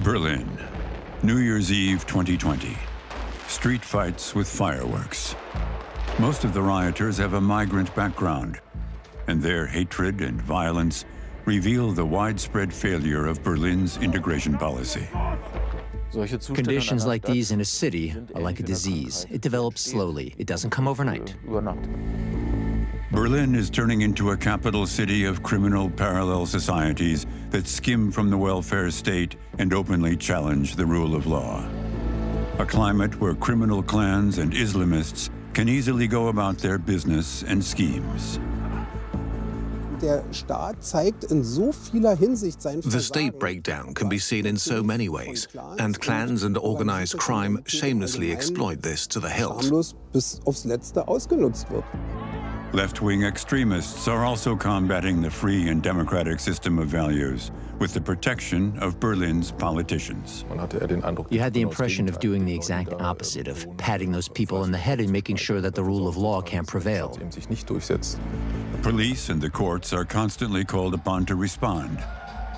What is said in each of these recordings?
Berlin, New Year's Eve 2020. Street fights with fireworks. Most of the rioters have a migrant background, and their hatred and violence reveal the widespread failure of Berlin's integration policy. Conditions like these in a city are like a disease. It develops slowly. It doesn't come overnight. Berlin is turning into a capital city of criminal parallel societies that skim from the welfare state and openly challenge the rule of law. A climate where criminal clans and Islamists can easily go about their business and schemes. The state breakdown can be seen in so many ways, and clans and organized crime shamelessly exploit this to the hilt. Left-wing extremists are also combating the free and democratic system of values with the protection of Berlin's politicians. You had the impression of doing the exact opposite, of patting those people on the head and making sure that the rule of law can't prevail. Police and the courts are constantly called upon to respond.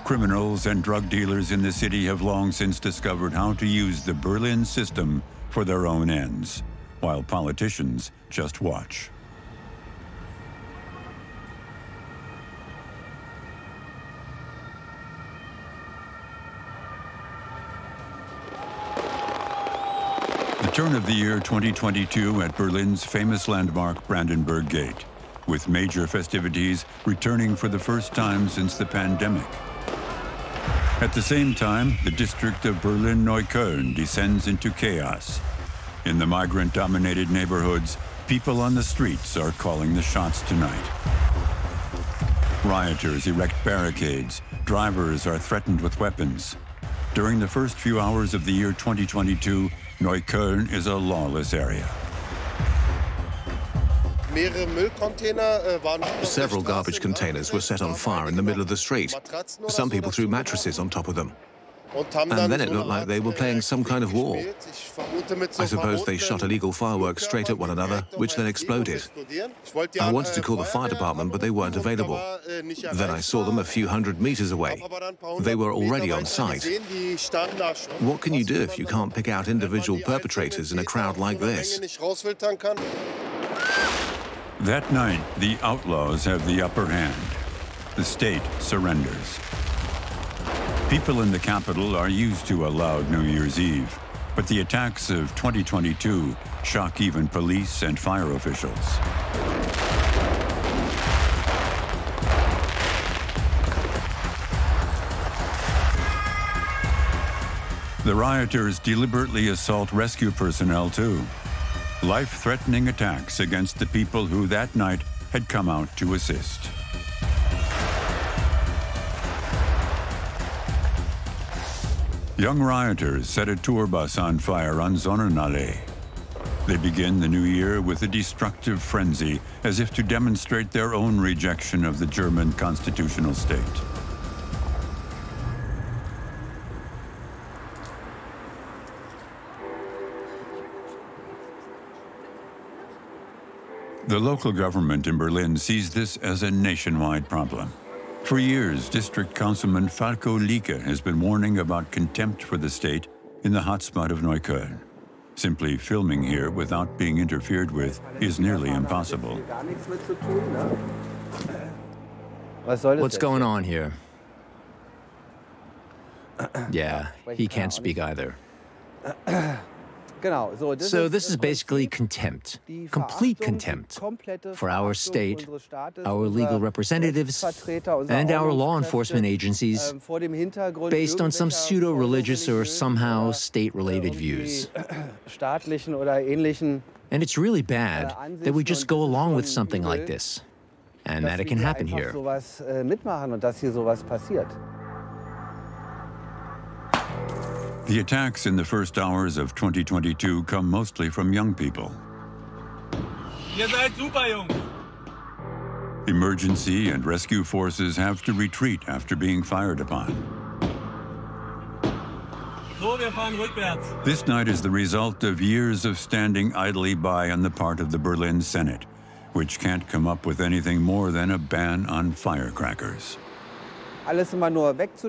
Criminals and drug dealers in the city have long since discovered how to use the Berlin system for their own ends, while politicians just watch. The turn of the year 2022 at Berlin's famous landmark Brandenburg Gate, with major festivities returning for the first time since the pandemic. At the same time, the district of Berlin-Neukölln descends into chaos. In the migrant-dominated neighborhoods, people on the streets are calling the shots tonight. Rioters erect barricades. Drivers are threatened with weapons. During the first few hours of the year 2022, Neukölln is a lawless area. Several garbage containers were set on fire in the middle of the street. Some people threw mattresses on top of them. And then it looked like they were playing some kind of war. I suppose they shot illegal fireworks straight at one another, which then exploded. I wanted to call the fire department, but they weren't available. Then I saw them a few hundred meters away. They were already on site. What can you do if you can't pick out individual perpetrators in a crowd like this? That night, the outlaws have the upper hand. The state surrenders. People in the capital are used to a loud New Year's Eve, but the attacks of 2022 shock even police and fire officials. The rioters deliberately assault rescue personnel too. Life-threatening attacks against the people who that night had come out to assist. Young rioters set a tour bus on fire on Sonnenallee. They begin the new year with a destructive frenzy, as if to demonstrate their own rejection of the German constitutional state. The local government in Berlin sees this as a nationwide problem. For years, District Councilman Falco Lieke has been warning about contempt for the state in the hotspot of Neukölln. Simply filming here without being interfered with is nearly impossible. What's going on here? Yeah, he can't speak either. So this is basically contempt, complete contempt for our state, our legal representatives, and our law enforcement agencies based on some pseudo-religious or somehow state-related views. And it's really bad that we just go along with something like this, and that it can happen here. The attacks in the first hours of 2022 come mostly from young people. Ihr seid super, Jungs. Emergency and rescue forces have to retreat after being fired upon. So, wir fahren rückwärts. This night is the result of years of standing idly by on the part of the Berlin Senate, which can't come up with anything more than a ban on firecrackers.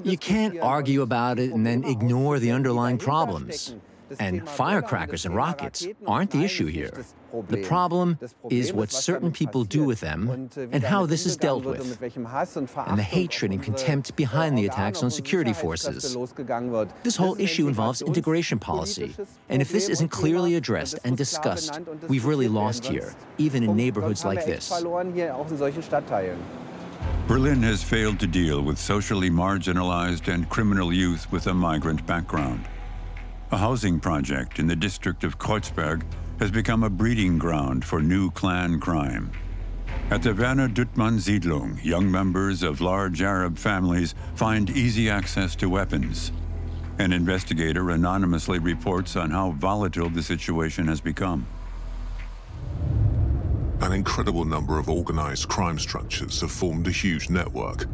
You can't argue about it and then ignore the underlying problems. And firecrackers and rockets aren't the issue here. The problem is what certain people do with them and how this is dealt with, and the hatred and contempt behind the attacks on security forces. This whole issue involves integration policy, and if this isn't clearly addressed and discussed, we've really lost here, even in neighborhoods like this. Berlin has failed to deal with socially marginalized and criminal youth with a migrant background. A housing project in the district of Kreuzberg has become a breeding ground for new clan crime. At the Werner Duttmann Siedlung, young members of large Arab families find easy access to weapons. An investigator anonymously reports on how volatile the situation has become. An incredible number of organized crime structures have formed a huge network.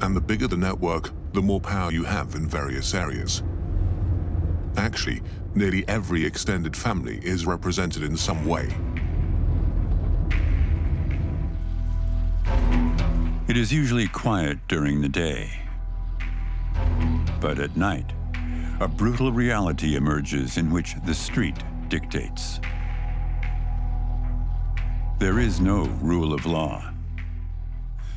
And the bigger the network, the more power you have in various areas. Actually, nearly every extended family is represented in some way. It is usually quiet during the day. But at night, a brutal reality emerges in which the street dictates. There is no rule of law.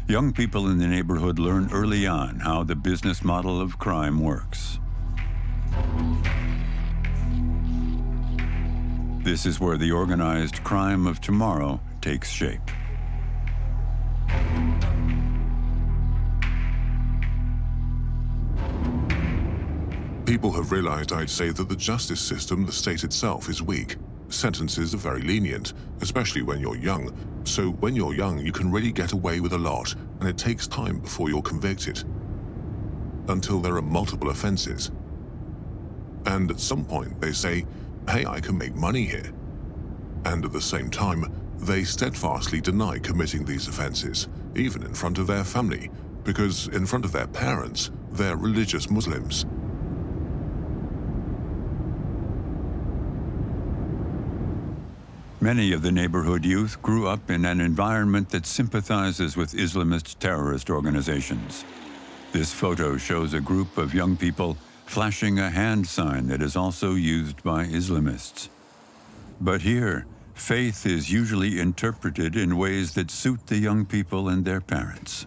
Young people in the neighborhood learn early on how the business model of crime works. This is where the organized crime of tomorrow takes shape. People have realized, I'd say, that the justice system, the state itself, is weak. Sentences are very lenient, especially when you're young. So when you're young, you can really get away with a lot, and it takes time before you're convicted. Until there are multiple offenses. And at some point, they say, hey, I can make money here. And at the same time, they steadfastly deny committing these offenses, even in front of their family, because in front of their parents, they're religious Muslims. Many of the neighborhood youth grew up in an environment that sympathizes with Islamist terrorist organizations. This photo shows a group of young people flashing a hand sign that is also used by Islamists. But here, faith is usually interpreted in ways that suit the young people and their parents.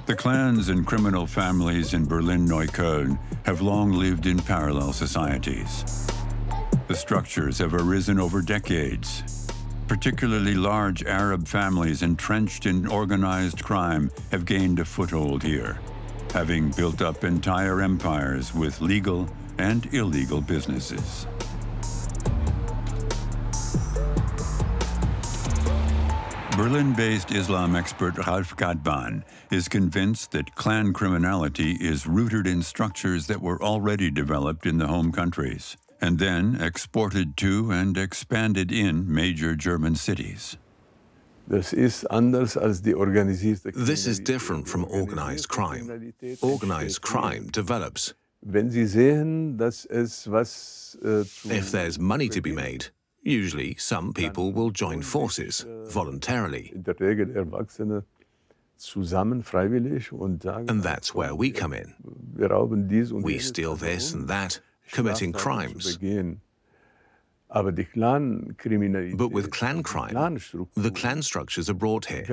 The clans and criminal families in Berlin-Neukölln have long lived in parallel societies. The structures have arisen over decades. Particularly large Arab families entrenched in organized crime have gained a foothold here, having built up entire empires with legal and illegal businesses. Berlin-based Islam expert Ralf Gadban is convinced that clan criminality is rooted in structures that were already developed in the home countries, and then exported to and expanded in major German cities. This is different from organized crime. Organized crime develops. If there's money to be made, usually some people will join forces voluntarily. And that's where we come in. We steal this and that, committing crimes. But with clan crime, the clan structures are brought here.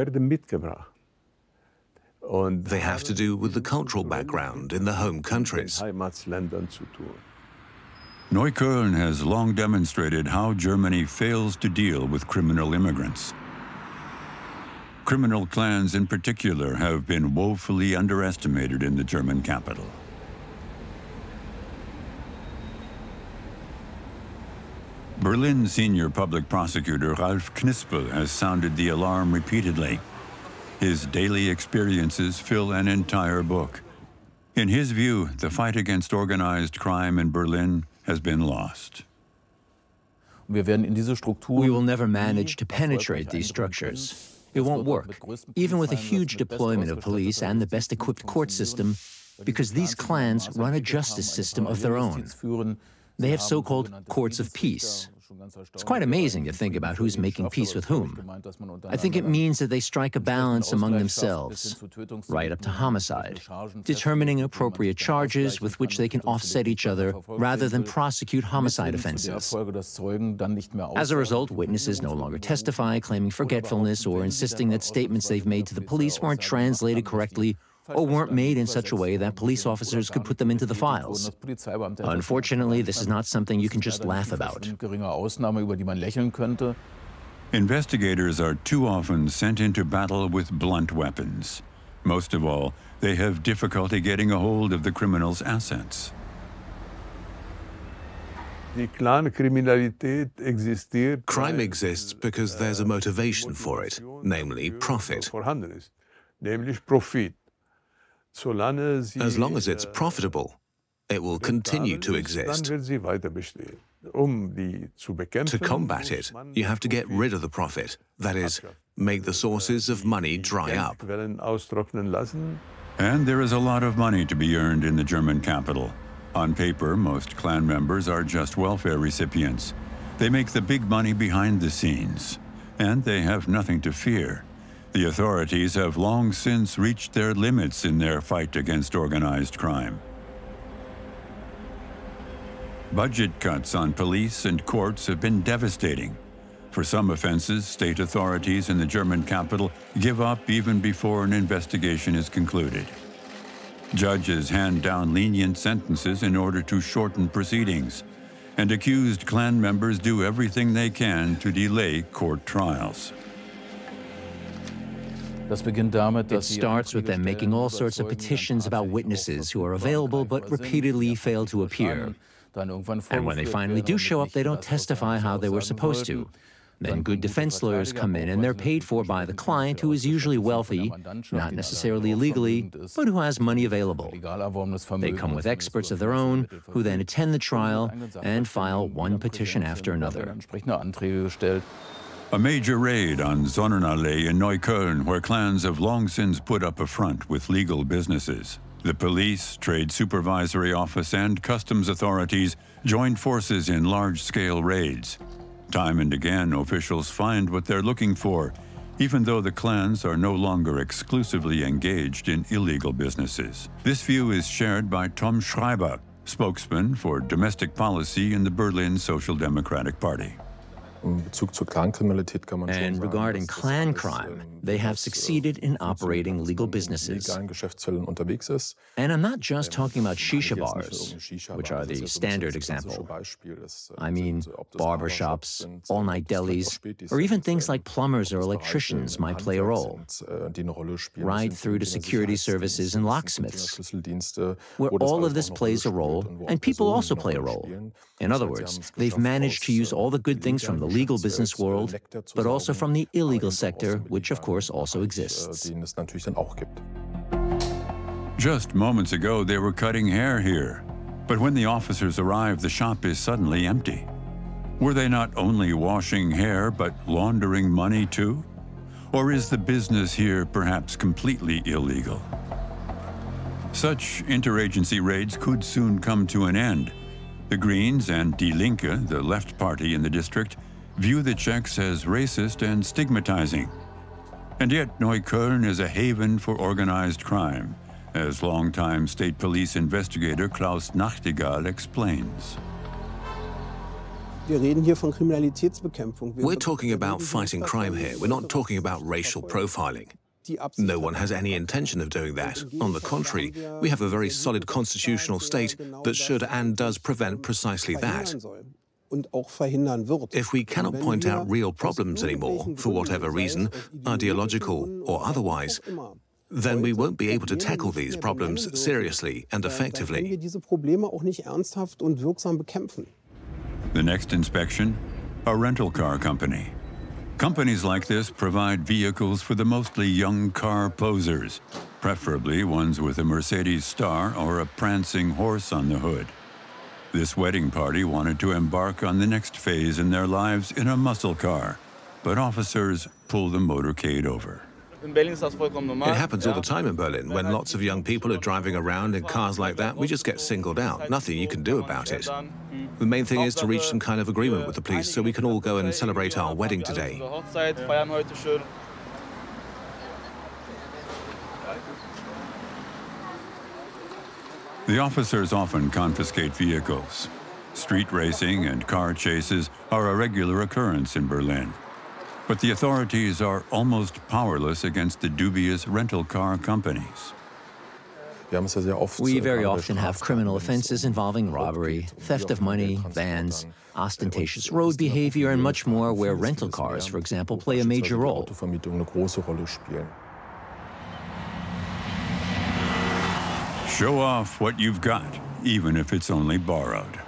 They have to do with the cultural background in the home countries. Neukölln has long demonstrated how Germany fails to deal with criminal immigrants. Criminal clans in particular have been woefully underestimated in the German capital. Berlin senior public prosecutor Ralf Knispel has sounded the alarm repeatedly. His daily experiences fill an entire book. In his view, the fight against organized crime in Berlin has been lost. We will never manage to penetrate these structures. It won't work, even with a huge deployment of police and the best-equipped court system, because these clans run a justice system of their own. They have so-called courts of peace, It's quite amazing to think about who's making peace with whom. I think it means that they strike a balance among themselves, right up to homicide, determining appropriate charges with which they can offset each other rather than prosecute homicide offenses. As a result, witnesses no longer testify, claiming forgetfulness or insisting that statements they've made to the police weren't translated correctly or weren't made in such a way that police officers could put them into the files. Unfortunately, this is not something you can just laugh about. Investigators are too often sent into battle with blunt weapons. Most of all, they have difficulty getting a hold of the criminals' assets. Crime exists because there's a motivation for it, namely profit. As long as it's profitable, it will continue to exist. To combat it, you have to get rid of the profit, that is, make the sources of money dry up. And there is a lot of money to be earned in the German capital. On paper, most clan members are just welfare recipients. They make the big money behind the scenes, and they have nothing to fear. The authorities have long since reached their limits in their fight against organized crime. Budget cuts on police and courts have been devastating. For some offenses, state authorities in the German capital give up even before an investigation is concluded. Judges hand down lenient sentences in order to shorten proceedings, and accused clan members do everything they can to delay court trials. It starts with them making all sorts of petitions about witnesses who are available but repeatedly fail to appear. And when they finally do show up, they don't testify how they were supposed to. Then good defense lawyers come in, and they're paid for by the client, who is usually wealthy, not necessarily legally, but who has money available. They come with experts of their own, who then attend the trial and file one petition after another. A major raid on Sonnenallee in Neukölln, where clans have long since put up a front with legal businesses. The police, trade supervisory office, and customs authorities joined forces in large-scale raids. Time and again, officials find what they're looking for, even though the clans are no longer exclusively engaged in illegal businesses. This view is shared by Tom Schreiber, spokesman for domestic policy in the Berlin Social Democratic Party. And regarding clan crime, they have succeeded in operating legal businesses. And I'm not just talking about shisha bars, which are the standard example. I mean barbershops, all-night delis, or even things like plumbers or electricians might play a role, right through to security services and locksmiths, where all of this plays a role, and people also play a role. In other words, they've managed to use all the good things from the legal business world, but also from the illegal sector, which of course also exists. Just moments ago, they were cutting hair here. But when the officers arrive, the shop is suddenly empty. Were they not only washing hair, but laundering money too? Or is the business here perhaps completely illegal? Such interagency raids could soon come to an end. The Greens and Die Linke, the left party in the district, view the Czechs as racist and stigmatizing. And yet Neukölln is a haven for organized crime, as longtime state police investigator Klaus Nachtigall explains. We're talking about fighting crime here. We're not talking about racial profiling. No one has any intention of doing that. On the contrary, we have a very solid constitutional state that should and does prevent precisely that. If we cannot point out real problems anymore, for whatever reason, ideological or otherwise, then we won't be able to tackle these problems seriously and effectively. The next inspection, a rental car company. Companies like this provide vehicles for the mostly young car posers, preferably ones with a Mercedes star or a prancing horse on the hood. This wedding party wanted to embark on the next phase in their lives in a muscle car, but officers pulled the motorcade over. It happens all the time in Berlin. When lots of young people are driving around in cars like that, we just get singled out. Nothing you can do about it. The main thing is to reach some kind of agreement with the police so we can all go and celebrate our wedding today. The officers often confiscate vehicles. Street racing and car chases are a regular occurrence in Berlin. But the authorities are almost powerless against the dubious rental car companies. We very often have criminal offenses involving robbery, theft of money, vans, ostentatious road behavior, and much more where rental cars, for example, play a major role. Show off what you've got, even if it's only borrowed.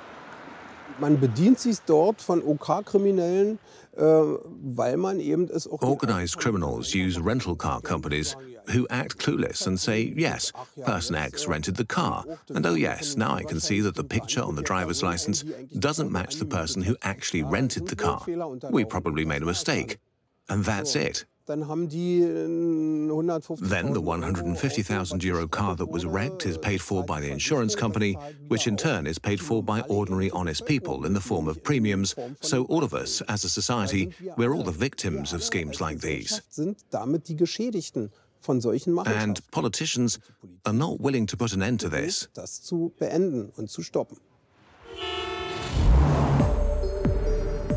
Man bedient sich dort von OK-Kriminellen, weil man eben es auch... Organized criminals use rental car companies who act clueless and say, yes, person X rented the car, and oh yes, now I can see that the picture on the driver's license doesn't match the person who actually rented the car. We probably made a mistake, and that's it. Then the 150,000 euro car that was wrecked is paid for by the insurance company, which in turn is paid for by ordinary honest people in the form of premiums. So all of us, as a society, we're all the victims of schemes like these. And politicians are not willing to put an end to this.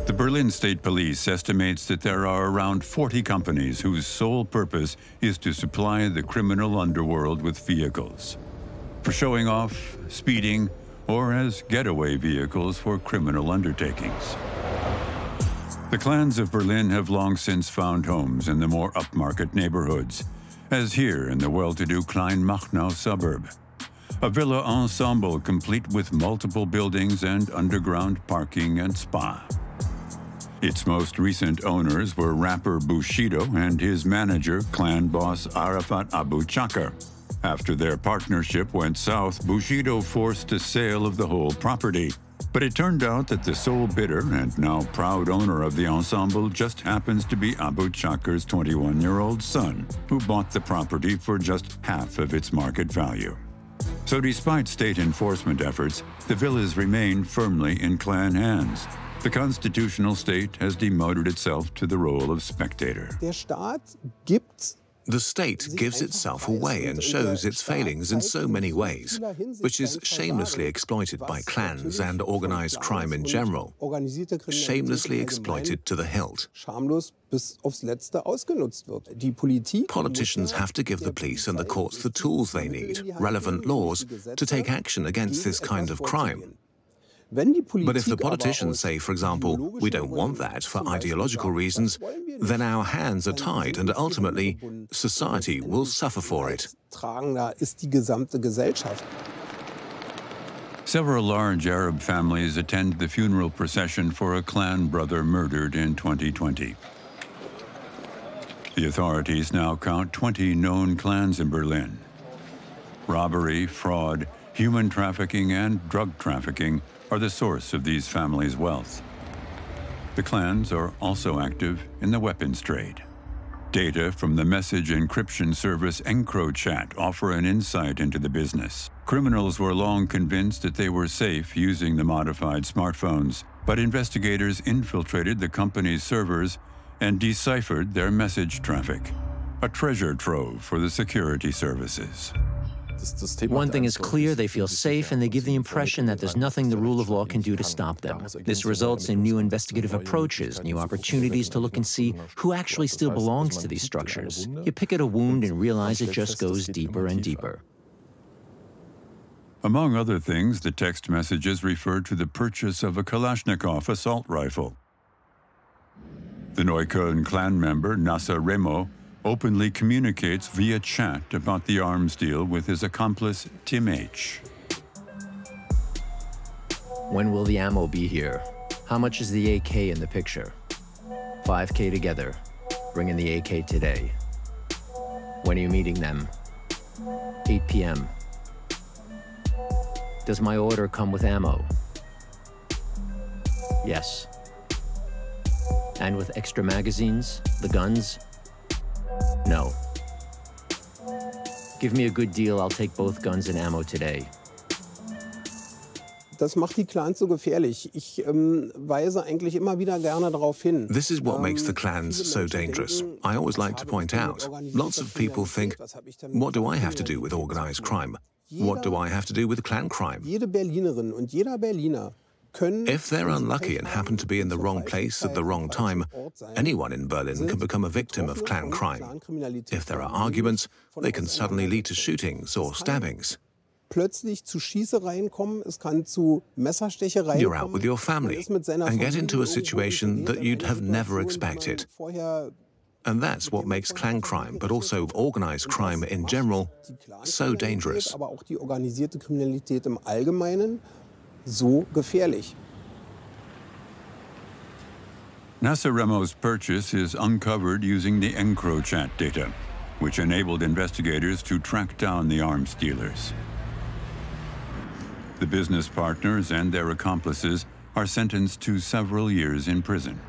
The Berlin State Police estimates that there are around 40 companies whose sole purpose is to supply the criminal underworld with vehicles for showing off, speeding, or as getaway vehicles for criminal undertakings. The clans of Berlin have long since found homes in the more upmarket neighborhoods, as here in the well-to-do Kleinmachnow suburb. A villa ensemble complete with multiple buildings and underground parking and spa. Its most recent owners were rapper Bushido and his manager, clan boss Arafat Abu Chakr. After their partnership went south, Bushido forced a sale of the whole property. But it turned out that the sole bidder and now proud owner of the ensemble just happens to be Abu Chakr's 21-year-old son, who bought the property for just half of its market value. So despite state enforcement efforts, the villas remain firmly in clan hands. The constitutional state has demoted itself to the role of spectator. The state gives itself away and shows its failings in so many ways, which is shamelessly exploited by clans and organized crime in general, shamelessly exploited to the hilt. Politicians have to give the police and the courts the tools they need, relevant laws, to take action against this kind of crime. But if the politicians say, for example, we don't want that for ideological reasons, then our hands are tied and ultimately society will suffer for it. Several large Arab families attend the funeral procession for a clan brother murdered in 2020. The authorities now count 20 known clans in Berlin. Robbery, fraud, human trafficking, and drug trafficking are the source of these families' wealth. The clans are also active in the weapons trade. Data from the message encryption service EncroChat offer an insight into the business. Criminals were long convinced that they were safe using the modified smartphones, but investigators infiltrated the company's servers and deciphered their message traffic, a treasure trove for the security services. One thing is clear, they feel safe and they give the impression that there's nothing the rule of law can do to stop them. This results in new investigative approaches, new opportunities to look and see who actually still belongs to these structures. You pick at a wound and realize it just goes deeper and deeper. Among other things, the text messages refer to the purchase of a Kalashnikov assault rifle. The Neukölln clan member, Nasser Remo, openly communicates via chat about the arms deal with his accomplice, Tim H. When will the ammo be here? How much is the AK in the picture? 5K together. Bring in the AK today. When are you meeting them? 8 p.m. Does my order come with ammo? Yes. And with extra magazines, the guns? No. Give me a good deal, I'll take both guns and ammo today. Das macht die Clans so gefährlich. Ich weise eigentlich immer wieder gerne darauf hin. This is what makes the clans so dangerous. I always like to point out, lots of people think, what do I have to do with organized crime? What do I have to do with clan crime? Jede Berlinerin und jeder Berliner können, If they're unlucky and happen to be in the wrong place at the wrong time, anyone in Berlin can become a victim of clan crime. If there are arguments, they can suddenly lead to shootings or stabbings. plötzlich zu Schießereien kommen, es kann zu Messerstechereien You're out kommen. with your family and get into a situation that you'd have never expected. And that's what makes clan crime, but also organized crime in general, so dangerous. Aber auch die organisierte Kriminalität im Allgemeinen so gefährlich. Nasser Remo's purchase is uncovered using the EncroChat data, which enabled investigators to track down the arms dealers. The business partners and their accomplices are sentenced to several years in prison.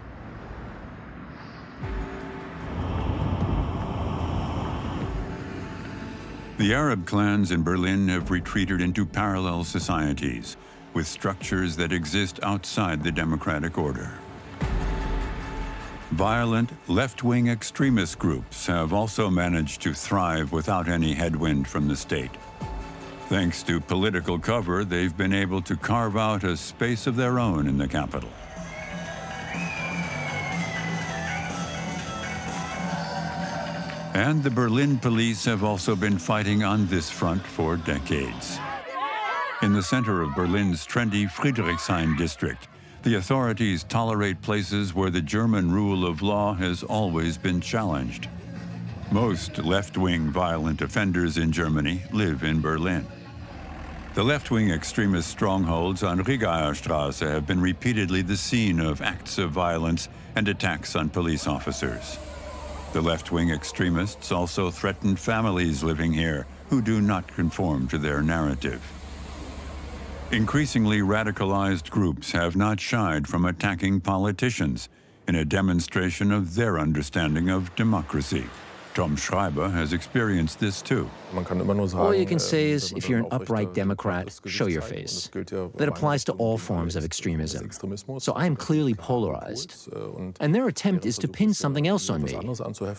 The Arab clans in Berlin have retreated into parallel societies with structures that exist outside the democratic order. Violent, left-wing extremist groups have also managed to thrive without any headwind from the state. Thanks to political cover, they've been able to carve out a space of their own in the capital. And the Berlin police have also been fighting on this front for decades. In the center of Berlin's trendy Friedrichshain district, the authorities tolerate places where the German rule of law has always been challenged. Most left-wing violent offenders in Germany live in Berlin. The left-wing extremist strongholds on Rigaer Straße have been repeatedly the scene of acts of violence and attacks on police officers. The left-wing extremists also threaten families living here who do not conform to their narrative. Increasingly radicalized groups have not shied from attacking politicians in a demonstration of their understanding of democracy. Tom Schreiber has experienced this too. All you can say is, if you're an upright Democrat, show your face. That applies to all forms of extremism. So I'm clearly polarized. And their attempt is to pin something else on me.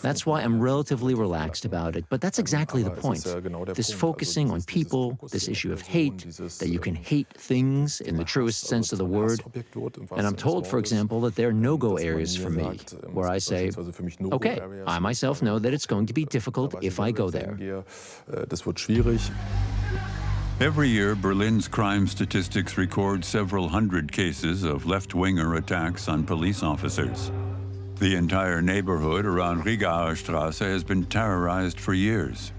That's why I'm relatively relaxed about it. But that's exactly the point. This focusing on people, this issue of hate, that you can hate things in the truest sense of the word. And I'm told, for example, that there are no-go areas for me, where I say, okay, I myself know that it's going to be difficult if I go there. Every year, Berlin's crime statistics record several hundred cases of left-winger attacks on police officers. The entire neighborhood around Rigaer Straße has been terrorized for years.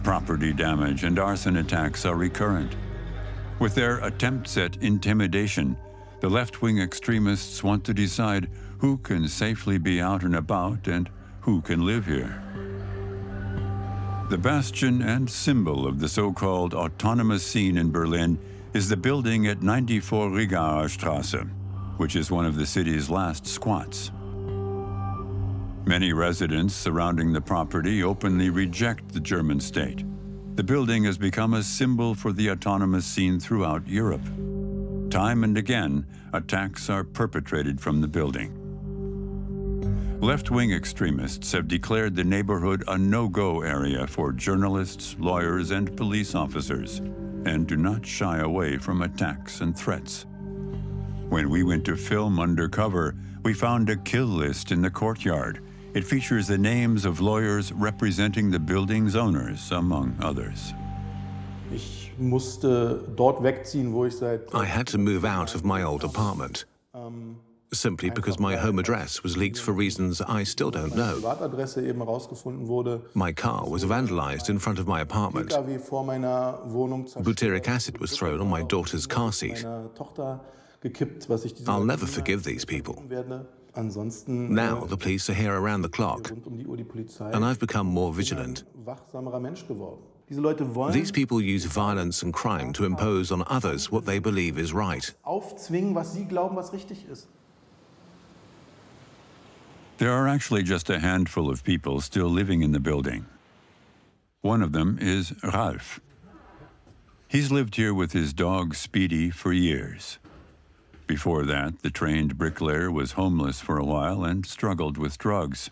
Property damage and arson attacks are recurrent. With their attempts at intimidation, the left-wing extremists want to decide who can safely be out and about and who can live here. The bastion and symbol of the so-called autonomous scene in Berlin is the building at 94 Rigaer Straße, which is one of the city's last squats. Many residents surrounding the property openly reject the German state. The building has become a symbol for the autonomous scene throughout Europe. Time and again, attacks are perpetrated from the building. Left-wing extremists have declared the neighborhood a no-go area for journalists, lawyers, and police officers, and do not shy away from attacks and threats. When we went to film undercover, we found a kill list in the courtyard. It features the names of lawyers representing the building's owners, among others. I had to move out of my old apartment, simply because my home address was leaked for reasons I still don't know. My car was vandalized in front of my apartment. Butyric acid was thrown on my daughter's car seat. I'll never forgive these people. Now the police are here around the clock, and I've become more vigilant. These people use violence and crime to impose on others what they believe is right. There are actually just a handful of people still living in the building. One of them is Ralf. He's lived here with his dog Speedy for years. Before that, the trained bricklayer was homeless for a while and struggled with drugs.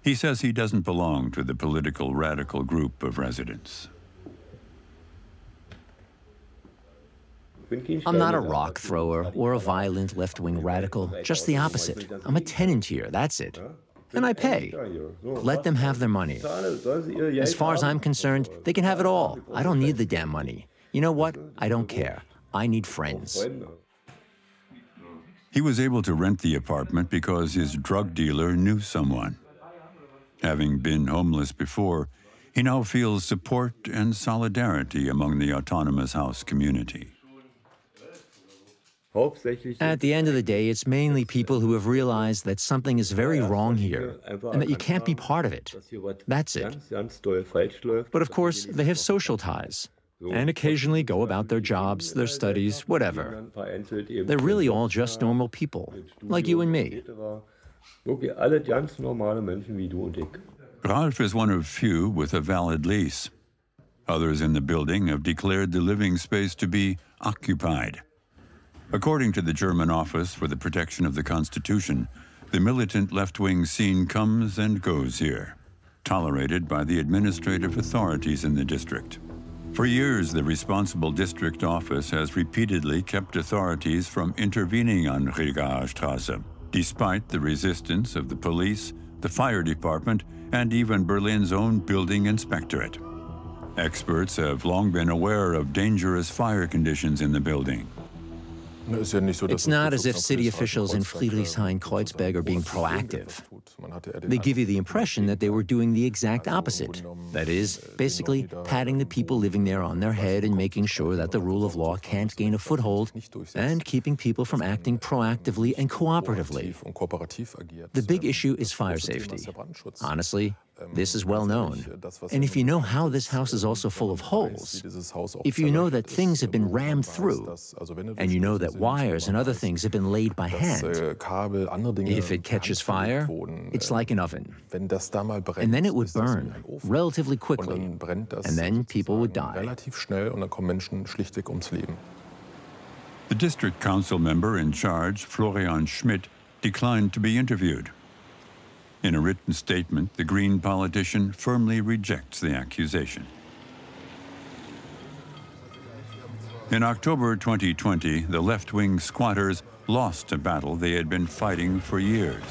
He says he doesn't belong to the political radical group of residents. I'm not a rock thrower or a violent left-wing radical, just the opposite. I'm a tenant here, that's it. And I pay. Let them have their money. As far as I'm concerned, they can have it all. I don't need the damn money. You know what? I don't care. I need friends. He was able to rent the apartment because his drug dealer knew someone. Having been homeless before, he now feels support and solidarity among the autonomous house community. At the end of the day, it's mainly people who have realized that something is very wrong here and that you can't be part of it. That's it. But of course, they have social ties and occasionally go about their jobs, their studies, whatever. They're really all just normal people, like you and me. Ralf is one of few with a valid lease. Others in the building have declared the living space to be occupied. According to the German Office for the Protection of the Constitution, the militant left-wing scene comes and goes here, tolerated by the administrative authorities in the district. For years, the responsible district office has repeatedly kept authorities from intervening on Rigaer Straße, despite the resistance of the police, the fire department, and even Berlin's own building inspectorate. Experts have long been aware of dangerous fire conditions in the building. It's not as if city officials in Friedrichshain-Kreuzberg are being proactive. They give you the impression that they were doing the exact opposite. That is, basically patting the people living there on their head and making sure that the rule of law can't gain a foothold and keeping people from acting proactively and cooperatively. The big issue is fire safety. Honestly, this is well known. And if you know how this house is also full of holes, if you know that things have been rammed through, and you know that wires and other things have been laid by hand, if it catches fire, it's like an oven. And then it would burn relatively quickly, and then people would die. The district council member in charge, Florian Schmidt, declined to be interviewed. In a written statement, the Green politician firmly rejects the accusation. In October 2020, the left-wing squatters lost a battle they had been fighting for years.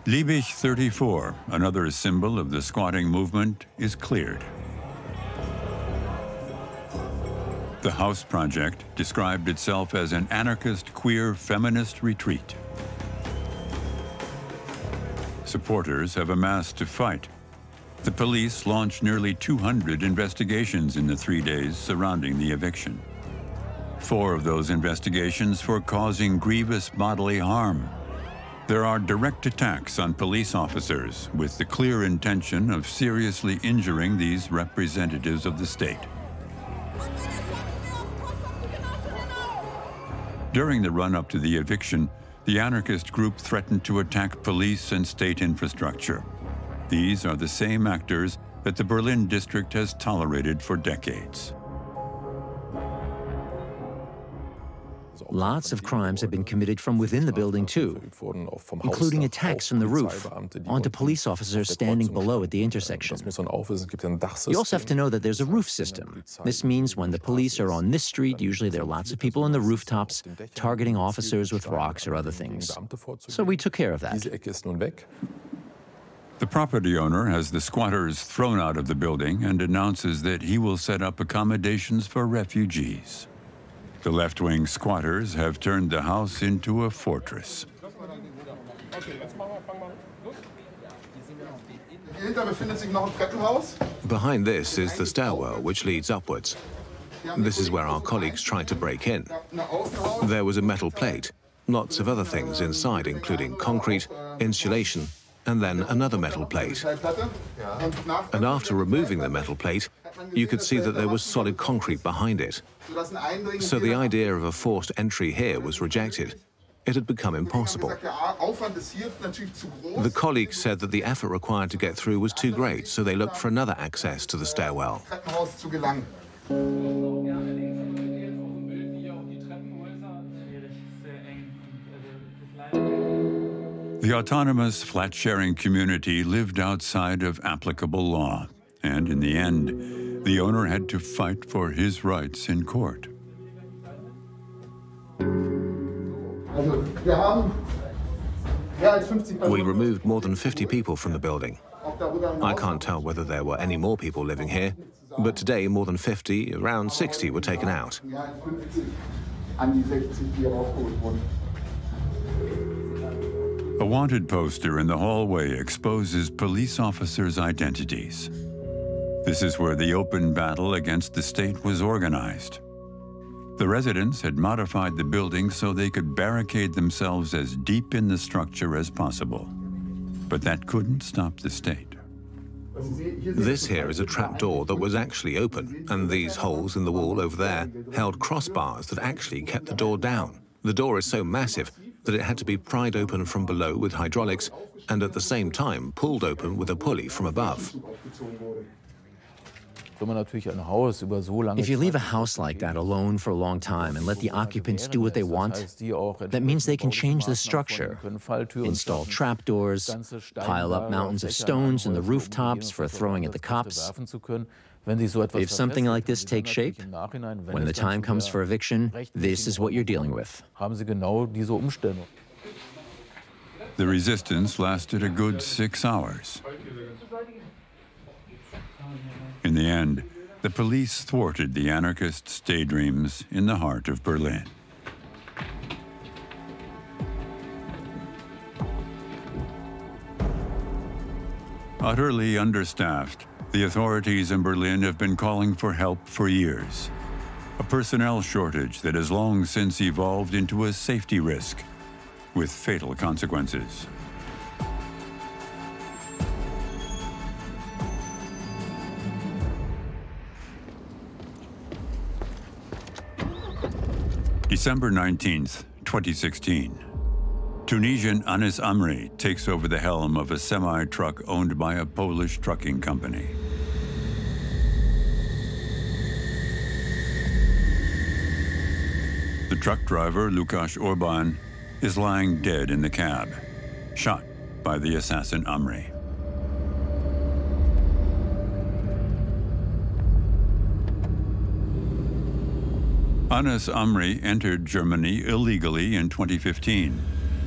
Liebig 34, another symbol of the squatting movement, is cleared. The House Project described itself as an anarchist, queer, feminist retreat. Supporters have amassed to fight. The police launched nearly 200 investigations in the 3 days surrounding the eviction. 4 of those investigations for causing grievous bodily harm. There are direct attacks on police officers with the clear intention of seriously injuring these representatives of the state. During the run-up to the eviction, the anarchist group threatened to attack police and state infrastructure. These are the same actors that the Berlin district has tolerated for decades. Lots of crimes have been committed from within the building, too, including attacks from the roof onto police officers standing below at the intersection. You also have to know that there's a roof system. This means when the police are on this street, usually there are lots of people on the rooftops targeting officers with rocks or other things. So we took care of that. The property owner has the squatters thrown out of the building and announces that he will set up accommodations for refugees. The left-wing squatters have turned the house into a fortress. Behind this is the stairwell which leads upwards. This is where our colleagues tried to break in. There was a metal plate, lots of other things inside, including concrete, insulation, and then another metal plate. And after removing the metal plate, you could see that there was solid concrete behind it. So the idea of a forced entry here was rejected. it had become impossible. The colleagues said that the effort required to get through was too great, so they looked for another access to the stairwell. The autonomous flat-sharing community lived outside of applicable law, and in the end, the owner had to fight for his rights in court. We removed more than 50 people from the building. I can't tell whether there were any more people living here, but today more than 50, around 60 were taken out. A wanted poster in the hallway exposes police officers' identities. This is where the open battle against the state was organized. The residents had modified the building so they could barricade themselves as deep in the structure as possible. But that couldn't stop the state. This here is a trapdoor that was actually open, and these holes in the wall over there held crossbars that actually kept the door down. The door is so massive that it had to be pried open from below with hydraulics and at the same time pulled open with a pulley from above. If you leave a house like that alone for a long time and let the occupants do what they want, that means they can change the structure, install trapdoors, pile up mountains of stones in the rooftops for throwing at the cops. If something like this takes shape, when the time comes for eviction, this is what you're dealing with. The resistance lasted a good 6 hours. In the end, the police thwarted the anarchists' daydreams in the heart of Berlin. Utterly understaffed, the authorities in Berlin have been calling for help for years. A personnel shortage that has long since evolved into a safety risk with fatal consequences. December 19th, 2016. Tunisian Anis Amri takes over the helm of a semi-truck owned by a Polish trucking company. The truck driver, Lukasz Orban, is lying dead in the cab, shot by the assassin Amri. Anis Amri entered Germany illegally in 2015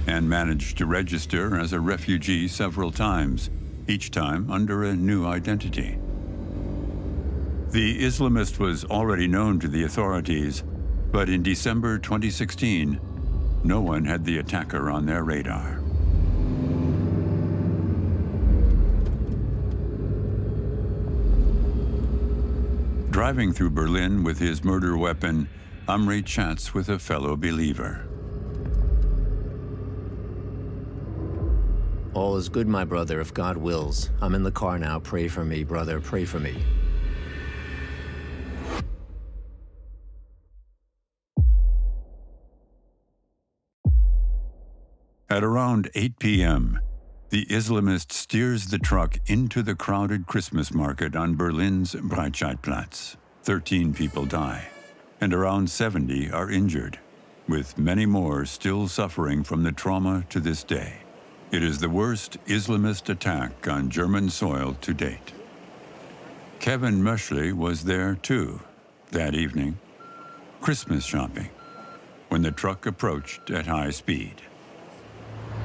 and managed to register as a refugee several times, each time under a new identity. The Islamist was already known to the authorities, but in December 2016, no one had the attacker on their radar. Driving through Berlin with his murder weapon, Amri chats with a fellow believer. All is good, my brother, if God wills. I'm in the car now. Pray for me, brother. Pray for me. At around 8 p.m., the Islamist steers the truck into the crowded Christmas market on Berlin's Breitscheidplatz. 13 people die, and around 70 are injured, with many more still suffering from the trauma to this day. It is the worst Islamist attack on German soil to date. Kevin Möschle was there too, that evening, Christmas shopping, when the truck approached at high speed.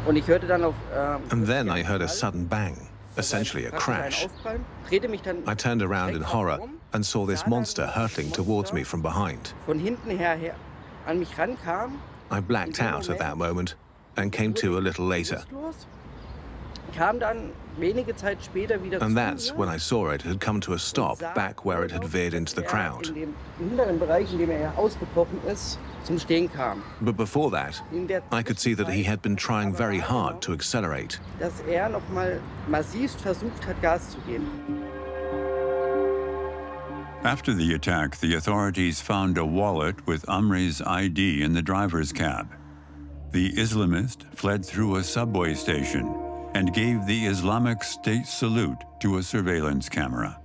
And then I heard a sudden bang, essentially a crash. I turned around in horror and saw this monster hurtling towards me from behind. I blacked out at that moment and came to a little later. And that's when I saw it had come to a stop back where it had veered into the crowd. But before that, I could see that he had been trying very hard to accelerate. After the attack, the authorities found a wallet with Amri's ID in the driver's cab. The Islamist fled through a subway station and gave the Islamic State salute to a surveillance camera.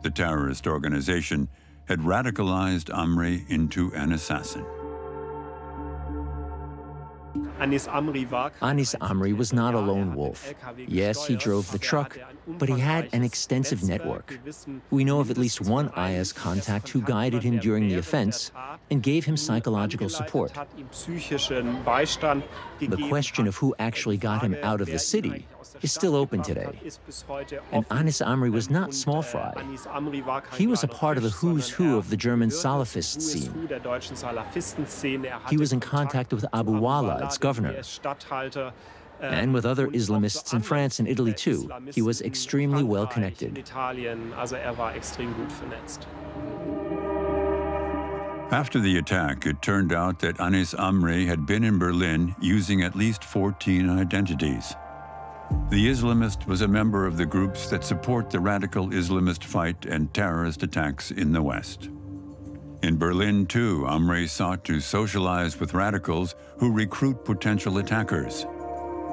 The terrorist organization had radicalized Amri into an assassin. Anis Amri was not a lone wolf. Yes, he drove the truck, but he had an extensive network. We know of at least one IS contact who guided him during the offense and gave him psychological support. The question of who actually got him out of the city is still open today. And Anis Amri was not small fry. He was a part of the who's who of the German Salafist scene. He was in contact with Abu Wala, its governor, and with other Islamists in France and Italy too. He was extremely well connected. After the attack, it turned out that Anis Amri had been in Berlin using at least 14 identities. The Islamist was a member of the groups that support the radical Islamist fight and terrorist attacks in the West. In Berlin, too, Amri sought to socialize with radicals who recruit potential attackers.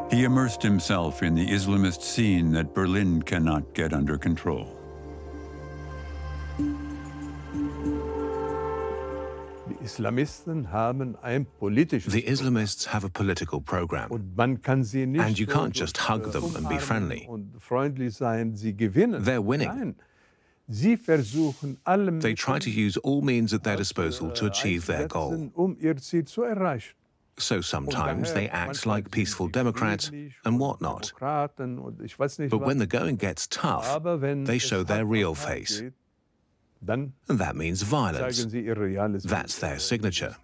He immersed himself in the Islamist scene that Berlin cannot get under control. The Islamists have a political program, and you can't just hug them and be friendly. They're winning. They try to use all means at their disposal to achieve their goal. So sometimes they act like peaceful Democrats and whatnot. But when the going gets tough, they show their real face. And that means violence. That's their signature.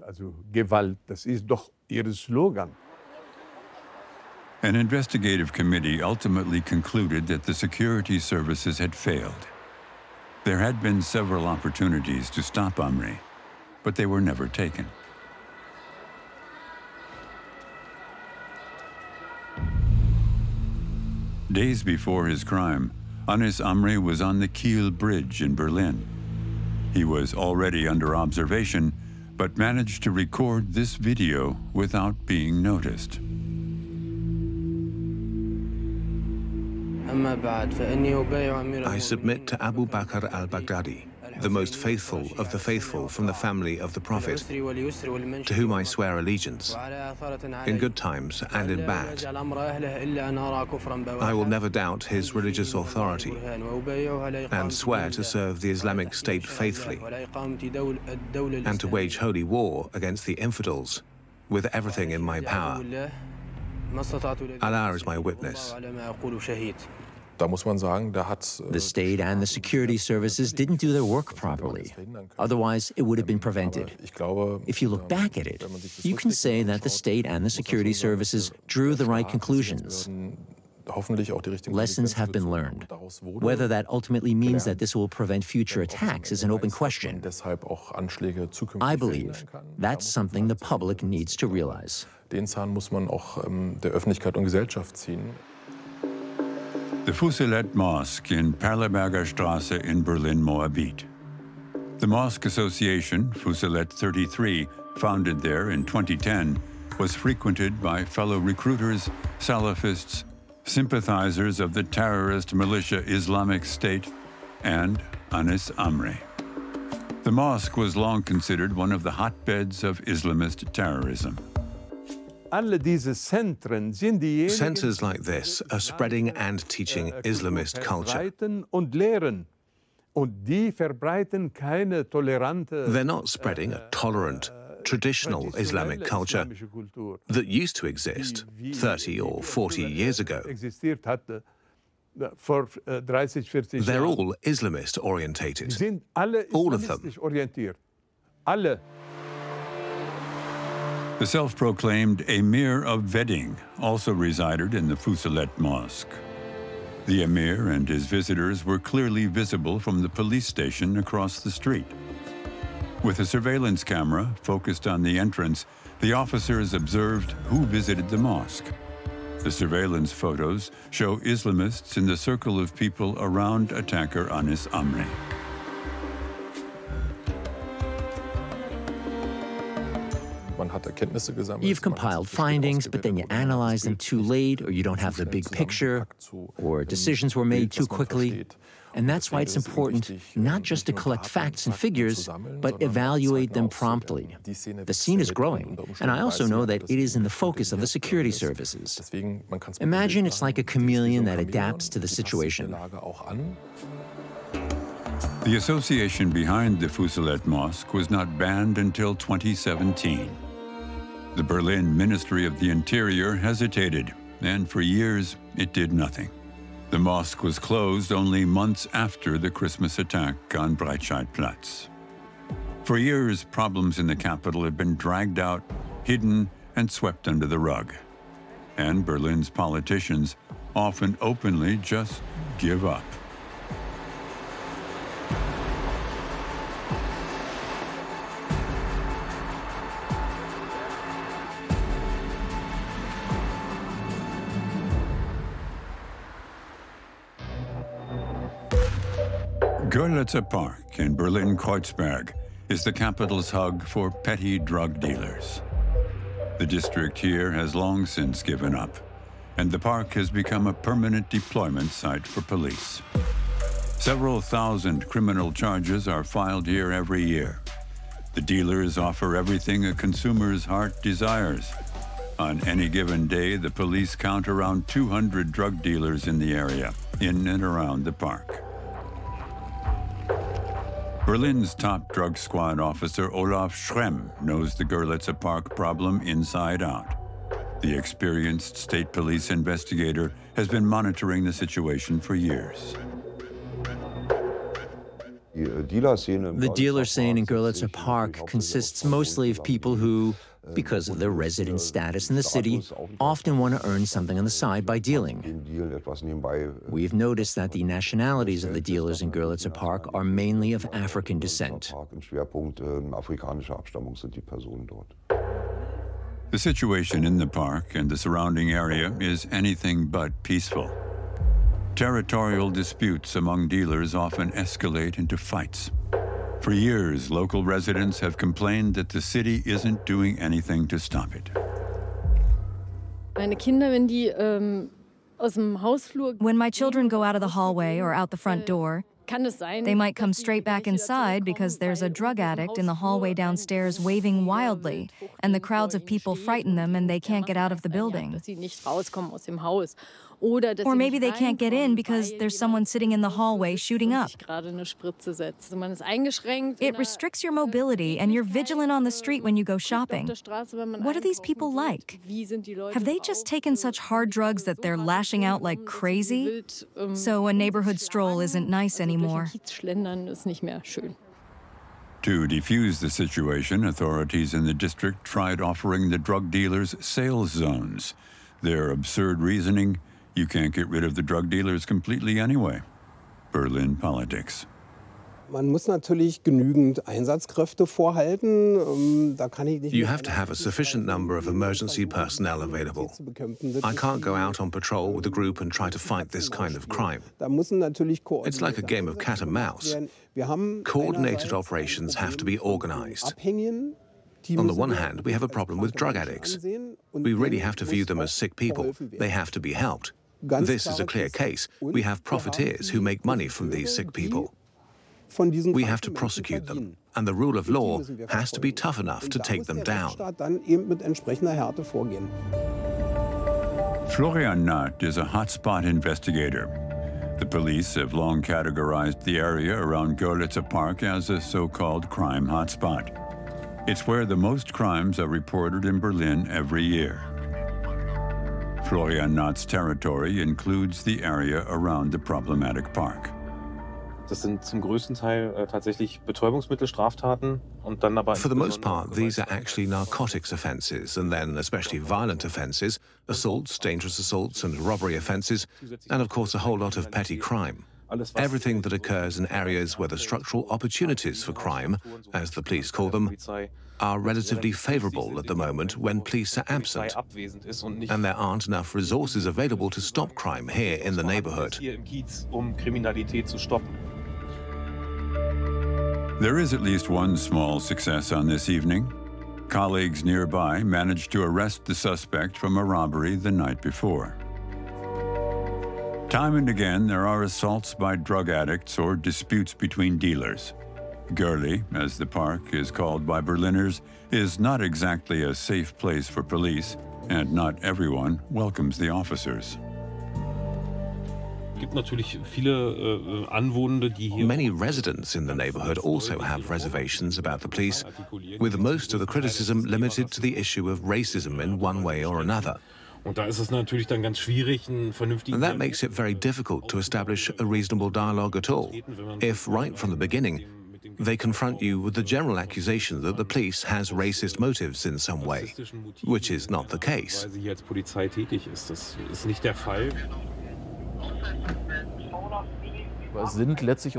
An investigative committee ultimately concluded that the security services had failed. There had been several opportunities to stop Amri, but they were never taken. Days before his crime, Anis Amri was on the Kiel Bridge in Berlin. He was already under observation, but managed to record this video without being noticed. I submit to Abu Bakr al-Baghdadi, the most faithful of the faithful from the family of the Prophet, to whom I swear allegiance, in good times and in bad. I will never doubt his religious authority and swear to serve the Islamic State faithfully and to wage holy war against the infidels with everything in my power. Allah is my witness. The state and the security services didn't do their work properly. Otherwise, it would have been prevented. If you look back at it, you can say that the state and the security services drew the right conclusions. Lessons have been learned. Whether that ultimately means that this will prevent future attacks is an open question. I believe that's something the public needs to realize. The Fusilet Mosque in Perleberger Straße in Berlin-Moabit. The Mosque Association, Fusilet 33, founded there in 2010, was frequented by fellow recruiters, Salafists, sympathizers of the terrorist militia Islamic State, and Anis Amri. The mosque was long considered one of the hotbeds of Islamist terrorism. Centers like this are spreading and teaching Islamist culture. They're not spreading a tolerant, traditional Islamic culture that used to exist 30 or 40 years ago. They're all Islamist orientated, all of them. The self-proclaimed Emir of Wedding also resided in the Fusilet Mosque. The Emir and his visitors were clearly visible from the police station across the street. With a surveillance camera focused on the entrance, the officers observed who visited the mosque. The surveillance photos show Islamists in the circle of people around attacker Anis Amri. You've compiled findings, but then you analyze them too late, or you don't have the big picture, or decisions were made too quickly. And that's why it's important not just to collect facts and figures, but evaluate them promptly. The scene is growing, and I also know that it is in the focus of the security services. Imagine it's like a chameleon that adapts to the situation. The association behind the Fusilet Mosque was not banned until 2017. The Berlin Ministry of the Interior hesitated, and for years it did nothing. The mosque was closed only months after the Christmas attack on Breitscheidplatz. For years, problems in the capital had been dragged out, hidden, and swept under the rug. And Berlin's politicians often openly just give up. Görlitzer Park in Berlin-Kreuzberg is the capital's hub for petty drug dealers. The district here has long since given up, and the park has become a permanent deployment site for police. Several thousand criminal charges are filed here every year. The dealers offer everything a consumer's heart desires. On any given day, the police count around 200 drug dealers in the area, in and around the park. Berlin's top drug squad officer Olaf Schrem knows the Görlitzer Park problem inside out. The experienced state police investigator has been monitoring the situation for years. The dealer scene in Görlitzer Park consists mostly of people who, because of their resident status in the city, often want to earn something on the side by dealing. We've noticed that the nationalities of the dealers in Görlitzer Park are mainly of African descent. The situation in the park and the surrounding area is anything but peaceful. Territorial disputes among dealers often escalate into fights. For years, local residents have complained that the city isn't doing anything to stop it. When my children go out of the hallway or out the front door, they might come straight back inside because there's a drug addict in the hallway downstairs waving wildly, and the crowds of people frighten them and they can't get out of the building. Or maybe they can't get in because there's someone sitting in the hallway shooting up. It restricts your mobility, and you're vigilant on the street when you go shopping. What are these people like? Have they just taken such hard drugs that they're lashing out like crazy? So a neighborhood stroll isn't nice anymore. To defuse the situation, authorities in the district tried offering the drug dealers sales zones. Their absurd reasoning: you can't get rid of the drug dealers completely anyway. Berlin politics. Man muss natürlich genügend Einsatzkräfte vorhalten. You have to have a sufficient number of emergency personnel available. I can't go out on patrol with a group and try to fight this kind of crime. It's like a game of cat and mouse. Coordinated operations have to be organized. On the one hand, we have a problem with drug addicts. We really have to view them as sick people. They have to be helped. This is a clear case. We have profiteers who make money from these sick people. We have to prosecute them, and the rule of law has to be tough enough to take them down. Florian Naht is a hotspot investigator. The police have long categorized the area around Görlitzer Park as a so-called crime hotspot. It's where the most crimes are reported in Berlin every year. Florian Naht's territory includes the area around the problematic park. Das sind zum größten Teil tatsächlich Betäubungsmittelstraftaten und dann aber. For the most part, these are actually narcotics offences, and then especially violent offences, assaults, dangerous assaults, and robbery offences, and of course a whole lot of petty crime. Everything that occurs in areas where the structural opportunities for crime, as the police call them, are relatively favourable at the moment when police are absent, and there aren't enough resources available to stop crime here in the neighbourhood. There is at least one small success on this evening. Colleagues nearby managed to arrest the suspect from a robbery the night before. Time and again, there are assaults by drug addicts or disputes between dealers. Görli, as the park is called by Berliners, is not exactly a safe place for police, and not everyone welcomes the officers. Many residents in the neighborhood also have reservations about the police, with most of the criticism limited to the issue of racism in one way or another. And that makes it very difficult to establish a reasonable dialogue at all, if right from the beginning they confront you with the general accusation that the police has racist motives in some way, which is not the case.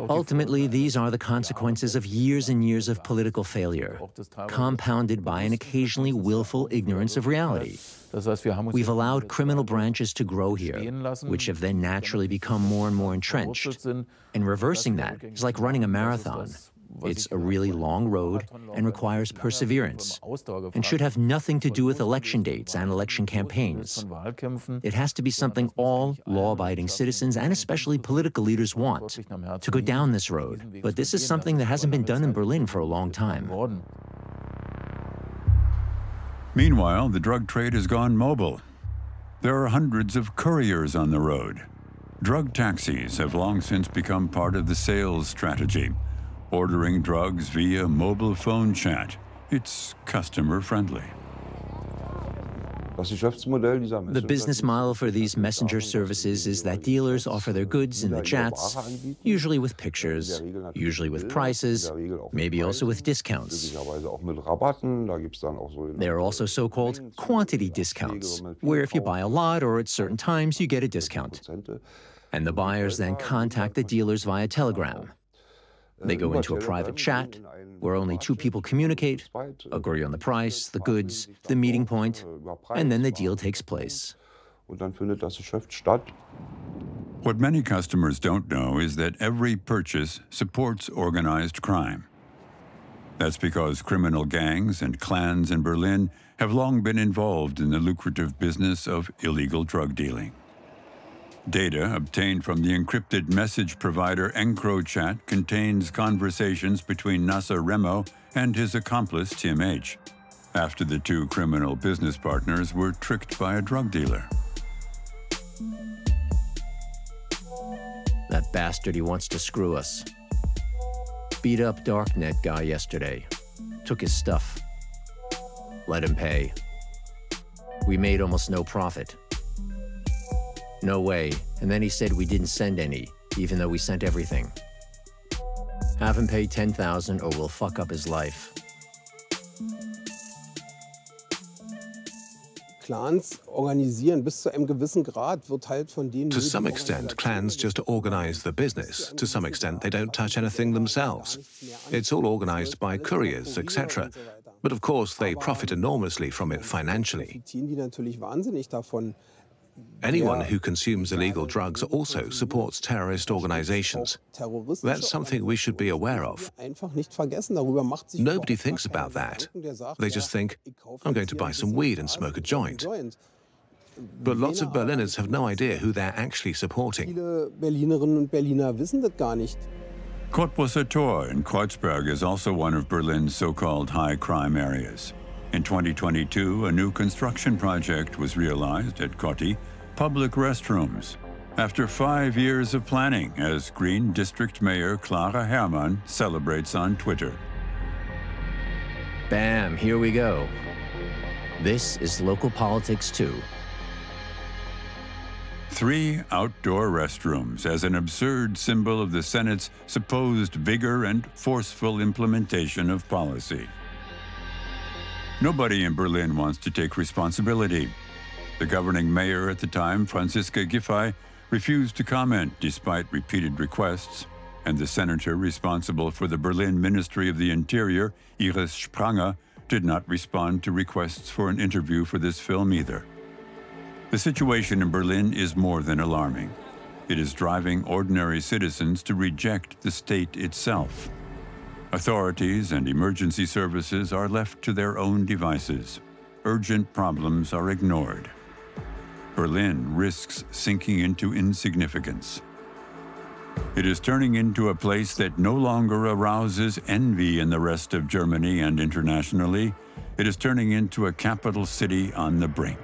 Ultimately, these are the consequences of years and years of political failure, compounded by an occasionally willful ignorance of reality. We've allowed criminal branches to grow here, which have then naturally become more and more entrenched. And reversing that is like running a marathon. It's a really long road and requires perseverance, and should have nothing to do with election dates and election campaigns. It has to be something all law-abiding citizens and especially political leaders want, to go down this road. But this is something that hasn't been done in Berlin for a long time. Meanwhile, the drug trade has gone mobile. There are hundreds of couriers on the road. Drug taxis have long since become part of the sales strategy. Ordering drugs via mobile phone chat. It's customer-friendly. The business model for these messenger services is that dealers offer their goods in the chats, usually with pictures, usually with prices, maybe also with discounts. There are also so-called quantity discounts, where if you buy a lot or at certain times, you get a discount. And the buyers then contact the dealers via Telegram. They go into a private chat where only two people communicate, agree on the price, the goods, the meeting point, and then the deal takes place. What many customers don't know is that every purchase supports organized crime. That's because criminal gangs and clans in Berlin have long been involved in the lucrative business of illegal drug dealing. Data obtained from the encrypted message provider EncroChat contains conversations between Nasser Remo and his accomplice Tim H., after the two criminal business partners were tricked by a drug dealer. That bastard, he wants to screw us. Beat up Darknet guy yesterday. Took his stuff. Let him pay. We made almost no profit. No way. And then he said we didn't send any, even though we sent everything. Have him pay 10,000 or we'll fuck up his life. To some extent, clans just organize the business. To some extent, they don't touch anything themselves. It's all organized by couriers, etc. But of course, they profit enormously from it financially. Anyone who consumes illegal drugs also supports terrorist organizations. That's something we should be aware of. Nobody thinks about that. They just think, I'm going to buy some weed and smoke a joint. But lots of Berliners have no idea who they're actually supporting. Cottbusser Tor in Kreuzberg is also one of Berlin's so-called high crime areas. In 2022, a new construction project was realized at Kotti, public restrooms, after 5 years of planning, as Green District Mayor Clara Herrmann celebrates on Twitter. Bam, here we go. This is local politics too. 3 outdoor restrooms as an absurd symbol of the Senate's supposed vigor and forceful implementation of policy. Nobody in Berlin wants to take responsibility. The governing mayor at the time, Franziska Giffey, refused to comment despite repeated requests, and the senator responsible for the Berlin Ministry of the Interior, Iris Spranger, did not respond to requests for an interview for this film either. The situation in Berlin is more than alarming. It is driving ordinary citizens to reject the state itself. Authorities and emergency services are left to their own devices. Urgent problems are ignored. Berlin risks sinking into insignificance. It is turning into a place that no longer arouses envy in the rest of Germany and internationally. It is turning into a capital city on the brink.